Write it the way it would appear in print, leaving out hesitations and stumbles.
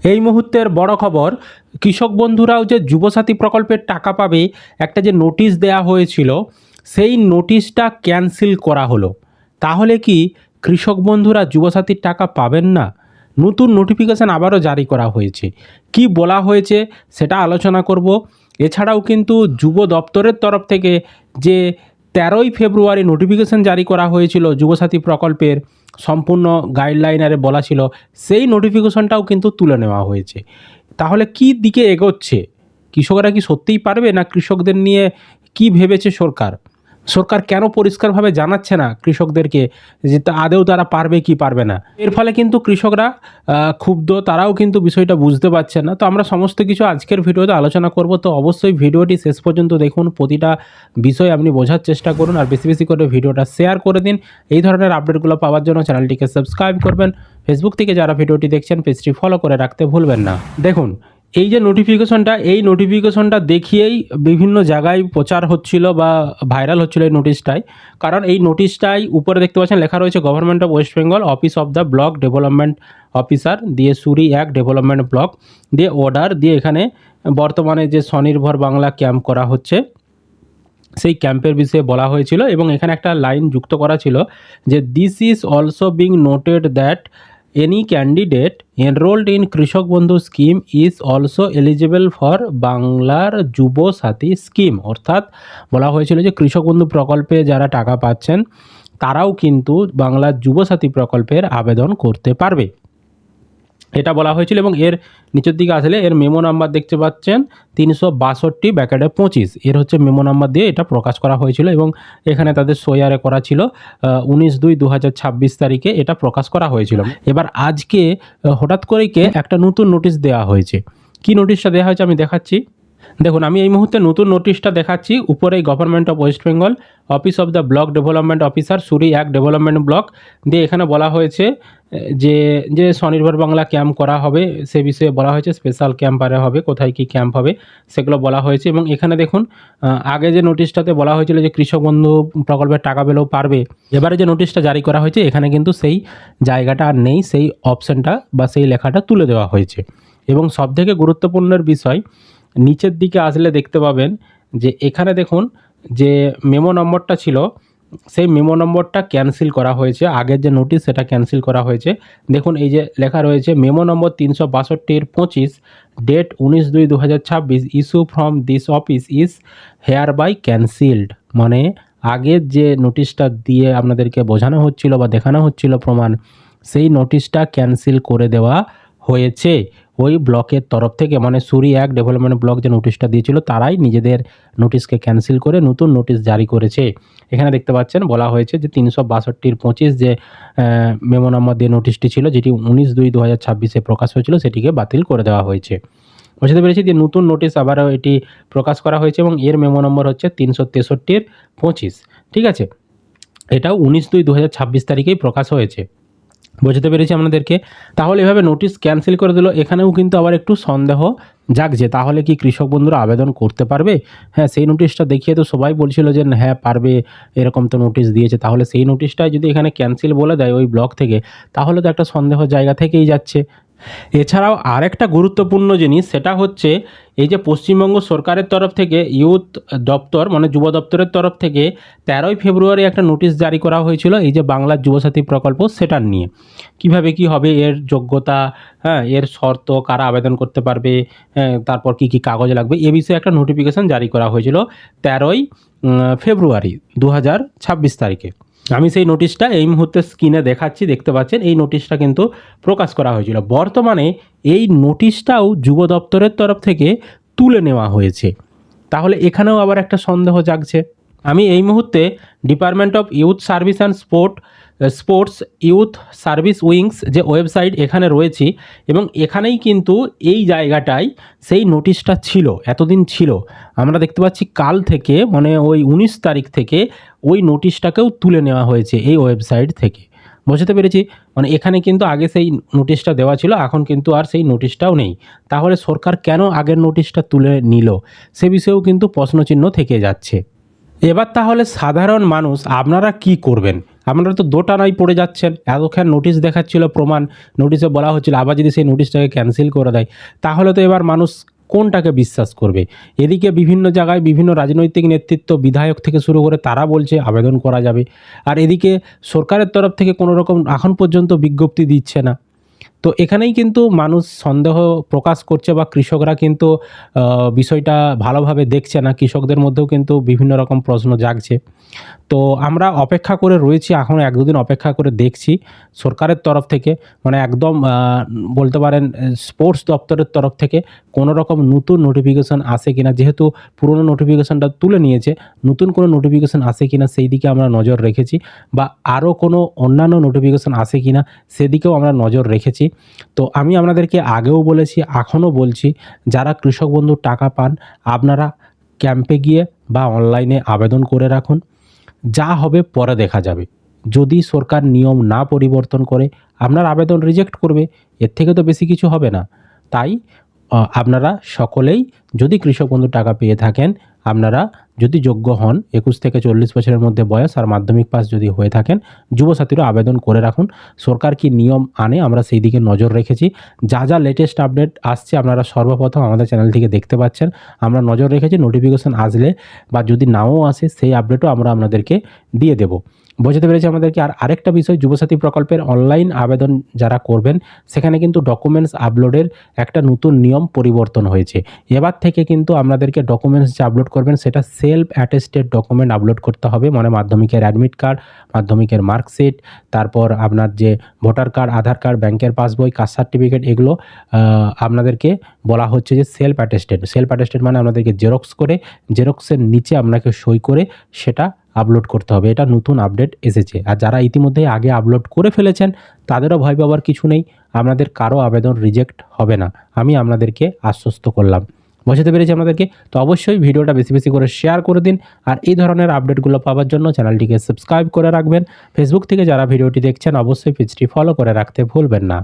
এই মুহূর্তের বড় খবর, কৃষক বন্ধুরাও যে যুবসাথী প্রকল্পের টাকা পাবে একটা যে নোটিশ দেয়া হয়েছিল, সেই নোটিশটা ক্যান্সেল করা হলো। তাহলে কি কৃষক বন্ধুরা যুবসাথীর টাকা পাবেন না? নতুন নোটিফিকেশান আবারও জারি করা হয়েছে। কি বলা হয়েছে সেটা আলোচনা করব। এছাড়াও কিন্তু যুব দপ্তরের তরফ থেকে যে 13ই ফেব্রুয়ারি নোটিফিকেশান জারি করা হয়েছিল যুবসাথী প্রকল্পের, সম্পূর্ণ গাইডলাইনারে বলা ছিল, সেই নোটিফিকেশনটাও কিন্তু তুলে নেওয়া হয়েছে। তাহলে কি দিকে এগোচ্ছে? কৃষকরা কি সত্যিই পারবে, না কৃষকদের নিয়ে কি ভেবেছে সরকার? সরকার কেন পরিষ্কারভাবে জানাচ্ছে না কৃষকদেরকে যে আদৌ তারা পারবে কি পারবে না? এর ফলে কিন্তু কৃষকরা ক্ষুব্ধ, তারাও কিন্তু বিষয়টা বুঝতে পারছে না। তো আমরা সমস্ত কিছু আজকের ভিডিওতে আলোচনা করব। তো অবশ্যই ভিডিওটি শেষ পর্যন্ত দেখুন, প্রতিটা বিষয় আপনি বোঝার চেষ্টা করুন, আর বেশি বেশি করে ভিডিওটা শেয়ার করে দিন। এই ধরনের আপডেটগুলো পাওয়ার জন্য চ্যানেলটিকে সাবস্ক্রাইব করবেন। ফেসবুক থেকে যারা ভিডিওটি দেখছেন পেজটি ফলো করে রাখতে ভুলবেন না। দেখুন, এই যে নোটিফিকেশনটা, এই নোটিফিকেশনটা দেখিয়েই বিভিন্ন জায়গায় প্রচার হচ্ছিল বা ভাইরাল হচ্ছিল এই নোটিশটাই। কারণ এই নোটিশটাই উপরে দেখতে পাচ্ছেন লেখা রয়েছে government of West Bengal, office of the block development officer, দিয়ে সুরি এক ডেভেলপমেন্ট ব্লক, দিয়ে অর্ডার, দিয়ে এখানে বর্তমানে যে স্বনির্ভর বাংলা ক্যাম্প করা হচ্ছে সেই ক্যাম্পের বিষয়ে বলা হয়েছিল। এবং এখানে একটা লাইন যুক্ত করা ছিল যে this is also being noted that any candidate enrolled in কৃষক বন্ধু scheme is also eligible for বাংলার যুব সাথী স্কিম। অর্থাৎ বলা হয়েছিল যে কৃষক বন্ধু প্রকল্পে যারা টাকা পাচ্ছেন তারাও কিন্তু বাংলার যুব সাথী প্রকল্পের আবেদন করতে পারবে, এটা বলা হয়েছিল। এবং এর নিচের দিকে আসলে এর মেমো নাম্বার দেখতে পাচ্ছেন 362/25, এর হচ্ছে মেমো নাম্বার দিয়ে এটা প্রকাশ করা হয়েছিল। এবং এখানে তাদের সইয়ারে করা ছিল 19/2/2026 তারিখে এটা প্রকাশ করা হয়েছিল। এবার আজকে হঠাৎ করেই একটা নতুন নোটিশ দেওয়া হয়েছে। কি নোটিশটা দেওয়া হয়েছে আমি দেখাচ্ছি। দেখুন, আমি এই মুহূর্তে নতুন নোটিশটা দেখাচ্ছি। উপরেই government of West Bengal, office of the block development officer, Suri এক ডেভেলপমেন্ট ব্লক, দিয়ে এখানে বলা হয়েছে যে যে স্বনির্ভর বাংলা ক্যাম্প করা হবে সে বিষয়ে বলা হয়েছে। স্পেশাল ক্যাম্প আরে হবে, কোথায় কি ক্যাম্প হবে সেগুলো বলা হয়েছে। এবং এখানে দেখুন, আগে যে নোটিশটাতে বলা হয়েছিল যে কৃষক বন্ধু প্রকল্পের টাকা পেলেও পারবে, এবারে যে নোটিশটা জারি করা হয়েছে এখানে কিন্তু সেই জায়গাটা আর নেই, সেই অপশানটা বা সেই লেখাটা তুলে দেওয়া হয়েছে। এবং সবথেকে গুরুত্বপূর্ণের বিষয়, নিচের দিকে আসলে দেখতে পাবেন যে এখানে দেখুন যে মেমো নম্বরটা ছিল, সেই মেমো নম্বরটা ক্যান্সেল করা হয়েছে। আগের যে নোটিশ সেটা ক্যান্সেল করা হয়েছে। দেখুন এই যে লেখা রয়েছে memo number 362/25, date 19/2/2026, issue from this office is hereby cancelled. মানে আগের যে নোটিশটা দিয়ে আপনাদেরকে বোঝানো হচ্ছিল বা দেখানো হচ্ছিল প্রমাণ, সেই নোটিশটা ক্যান্সেল করে দেওয়া হয়েছে ওই ব্লকের তরফ থেকে। মানে সুরি এক ডেভেলপমেন্ট ব্লক যে নোটিশটা দিয়েছিল তারাই নিজেদের নোটিশকে ক্যান্সেল করে নতুন নোটিশ জারি করেছে। এখানে দেখতে পাচ্ছেন বলা হয়েছে যে 362/25 যে মেমো নম্বর দিয়ে নোটিশটি ছিল, যেটি 19/2/2026 প্রকাশ হয়েছিল, সেটিকে বাতিল করে দেওয়া হয়েছে। বুঝতে পেরেছি যে নতুন নোটিশ আবারও এটি প্রকাশ করা হয়েছে এবং এর মেমো নম্বর হচ্ছে 363/25। ঠিক আছে, এটাও 19/2/2026 তারিখেই প্রকাশ হয়েছে। বুঝতে পেরেছি আপনাদেরকে। তাহলে এভাবে নোটিশ ক্যান্সেল করে দিল। এখানেও কিন্তু আবার একটু সন্দেহ জাগছে, তাহলে কি কৃষক বন্ধুরা আবেদন করতে পারবে? হ্যাঁ, সেই নোটিশটা দেখিয়ে তো সবাই বলছিল যে হ্যাঁ পারবে, এরকম তো নোটিশ দিয়েছে। তাহলে সেই নোটিশটাই যদি এখানে ক্যান্সেল বলে দেয় ওই ব্লক থেকে, তাহলে তো একটা সন্দেহ জায়গা থেকেই যাচ্ছে। এছাড়াও আরেকটা গুরুত্বপূর্ণ জিনিস, সেটা হচ্ছে এই যে পশ্চিমবঙ্গ সরকারের তরফ থেকে ইউথ দপ্তর মানে যুব দপ্তরের তরফ থেকে 13ই ফেব্রুয়ারি একটা নোটিশ জারি করা হয়েছিল এই যে বাংলার যুবসাথী প্রকল্প, সেটার নিয়ে কিভাবে কি হবে, এর যোগ্যতা, হ্যাঁ এর শর্ত, কারা আবেদন করতে পারবে, হ্যাঁ তারপর কি কি কাগজ লাগবে, এ বিষয়ে একটা নোটিফিকেশান জারি করা হয়েছিল 13ই ফেব্রুয়ারি 2026 তারিখে। আমি সেই নোটিশটা এই মুহূর্তে স্ক্রিনে দেখাচ্ছি, দেখতে পাচ্ছেন এই নোটিশটা কিন্তু প্রকাশ করা হয়েছিল। বর্তমানে এই নোটিশটাও যুব দপ্তরের তরফ থেকে তুলে নেওয়া হয়েছে। তাহলে এখানেও আবার একটা সন্দেহ জাগছে। আমি এই মুহূর্তে department of youth service and sports youth service wings যে ওয়েবসাইট, এখানে রয়েছি এবং এখানেই কিন্তু এই জায়গাটায় সেই নোটিশটা ছিল, এতদিন ছিল। আমরা দেখতে পাচ্ছি কাল থেকে মানে ওই 19 তারিখ থেকে ওই নোটিশটাকেও তুলে নেওয়া হয়েছে এই ওয়েবসাইট থেকে। বুঝতে পেরেছি, মানে এখানে কিন্তু আগে সেই নোটিশটা দেওয়া ছিল, এখন কিন্তু আর সেই নোটিশটাও নেই। তাহলে সরকার কেন আগের নোটিশটা তুলে নিল, সে বিষয়েও কিন্তু প্রশ্নচিহ্ন থেকে যাচ্ছে। এবার তাহলে সাধারণ মানুষ আপনারা কি করবেন আপনারা তো দোটানায় পড়ে যাচ্ছেন। এতক্ষণ নোটিশ দেখাচ্ছিল প্রমাণ, নোটিশে বলা হচ্ছিল আবার যদি সেই নোটিশটাকে ক্যান্সেল করে দেয়, তাহলে তো এবার মানুষ কোনটাকে বিশ্বাস করবে? এদিকে বিভিন্ন জায়গায় বিভিন্ন রাজনৈতিক নেতৃত্ব, বিধায়ক থেকে শুরু করে তারা বলছে আবেদন করা যাবে। আর এদিকে সরকারের তরফ থেকে কোনো রকম এখন পর্যন্ত বিজ্ঞপ্তি দিচ্ছে না। তো এখানেই কিন্তু মানুষ সন্দেহ প্রকাশ করছে বা কৃষকরা কিন্তু বিষয়টা ভালোভাবে দেখছে না। কৃষকদের মধ্যেও কিন্তু বিভিন্ন রকম প্রশ্ন জাগছে। তো আমরা অপেক্ষা করে রয়েছি, এখনও ১-২ দিন অপেক্ষা করে দেখছি সরকারের তরফ থেকে, মানে একদম বলতে পারেন স্পোর্টস দপ্তরের তরফ থেকে কোনো রকম নতুন নোটিফিকেশন আসে কিনা। যেহেতু পুরনো নোটিফিকেশনটা তুলে নিয়েছে, নতুন কোনো নোটিফিকেশন আসে কিনা সেই দিকে আমরা নজর রেখেছি, বা আরও কোনো অন্যান্য নোটিফিকেশন আসে কিনা সেদিকেও আমরা নজর রেখেছি। তো আমি আপনাদেরকে আগেও বলেছি, এখনও বলছি, যারা কৃষক বন্ধুর টাকা পান আপনারা ক্যাম্পে গিয়ে বা অনলাইনে আবেদন করে রাখুন। যা হবে পরে দেখা যাবে। যদি সরকার নিয়ম না পরিবর্তন করে আপনার আবেদন রিজেক্ট করবে, এর থেকে তো বেশি কিছু হবে না। তাই আপনারা সকলেই যদি কৃষক বন্ধুর টাকা পেয়ে থাকেন, আপনারা যদি যোগ্য হন ২১ থেকে ৪০ বছরের মধ্যে বয়স আর মাধ্যমিক পাস যদি হয়ে থাকেন, যুবসাথীরও আবেদন করে রাখুন। সরকার কি নিয়ম আনে আমরা সেই দিকে নজর রেখেছি। যা যা লেটেস্ট আপডেট আসছে আপনারা সর্বপ্রথম আমাদের চ্যানেল থেকে দেখতে পাচ্ছেন। আমরা নজর রেখেছি, নোটিফিকেশন আসলে বা যদি নাও আসে সেই আপডেটও আমরা আপনাদেরকে দিয়ে দেব। বোঝাতে পেরেছি আমাদেরকে। আর আরেকটা বিষয়, যুবসাথী প্রকল্পের অনলাইন আবেদন যারা করবেন সেখানে কিন্তু ডকুমেন্টস আপলোডের একটা নতুন নিয়ম পরিবর্তন হয়েছে। এবার থেকে কিন্তু আপনাদেরকে ডকুমেন্টস যে আপলোড করবেন সেটা সেলফ অ্যাটেস্টেড ডকুমেন্ট আপলোড করতে হবে। মানে মাধ্যমিকের অ্যাডমিট কার্ড, মাধ্যমিকের মার্কশিট, তারপর আপনার যে ভোটার কার্ড, আধার কার্ড, ব্যাংকের পাসবই, কাস্ট সার্টিফিকেট, এগুলো আপনাদেরকে বলা হচ্ছে যে সেলফ অ্যাটেস্টেড। সেলফ অ্যাটেস্টেড মানে আপনাদেরকে জেরক্স করে, জেরক্সের নিচে আপনাকে সই করে সেটা আপলোড করতে হবে। এটা নতুন আপডেট এসেছে। আর যারা ইতিমধ্যেই আগে আপলোড করে ফেলেছেন তাদেরও ভয় পাওয়ার কিছু নেই, আপনাদের কারো আবেদন রিজেক্ট হবে না, আমি আপনাদেরকে আশ্বস্ত করলাম। বোঝাতে পেরেছি আপনাদেরকে। তো অবশ্যই ভিডিওটা বেশি বেশি করে শেয়ার করে দিন। আর এই ধরনের আপডেটগুলো পাওয়ার জন্য চ্যানেলটিকে সাবস্ক্রাইব করে রাখবেন। ফেসবুক থেকে যারা ভিডিওটি দেখছেন অবশ্যই পেজটি ফলো করে রাখতে ভুলবেন না।